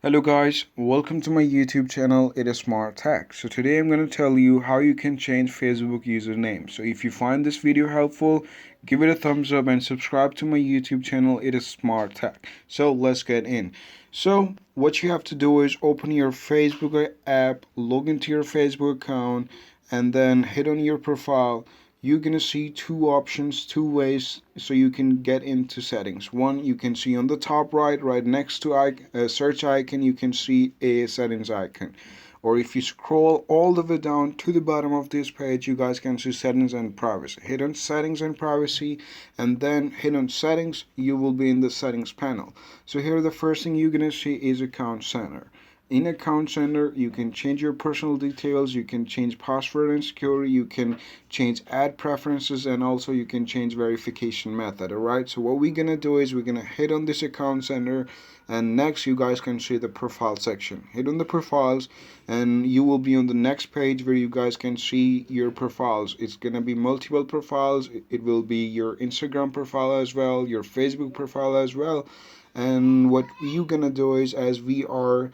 Hello guys, welcome to my YouTube channel. It is Smart Tech. So today I'm going to tell you how you can change Facebook username. So if you find this video helpful, give it a thumbs up and subscribe to my YouTube channel. It is Smart Tech. So let's get in. So what you have to do is open your Facebook app, log into your Facebook account, and then hit on your profile. You're gonna see two options, two ways so you can get into settings. One, you can see on the top right next to search icon, you can see a settings icon. Or if you scroll all the way down to the bottom of this page, you guys can see settings and privacy. Hit on settings and privacy and then hit on settings. You will be in the settings panel. So here the first thing you're gonna see is account center. In account center, you can change your personal details, you can change password and security, you can change ad preferences, and also you can change verification method. Alright, so what we're gonna do is we're gonna hit on this account center, and next you guys can see the profile section. Hit on the profiles and you will be on the next page where you guys can see your profiles. It's gonna be multiple profiles. It will be your Instagram profile as well, your Facebook profile as well. And what you're gonna do is, as we are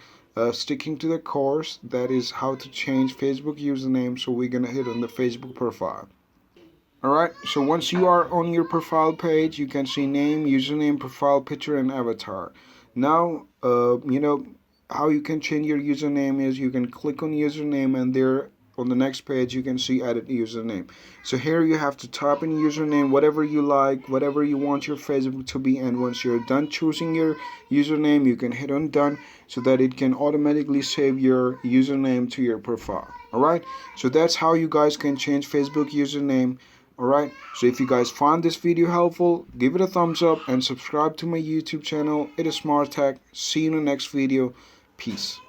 sticking to the course, that is how to change Facebook username, so we're gonna hit on the Facebook profile. Alright, so once you are on your profile page, you can see name, username, profile picture, and avatar. Now how you can change your username is you can click on username, and there on the next page you can see edit username. So here you have to type in username, whatever you like, whatever you want your Facebook to be, and once you're done choosing your username, you can hit on done so that it can automatically save your username to your profile. Alright, so that's how you guys can change Facebook username. Alright, so if you guys found this video helpful, give it a thumbs up and subscribe to my YouTube channel. It is Smart Tech. See you in the next video. Peace.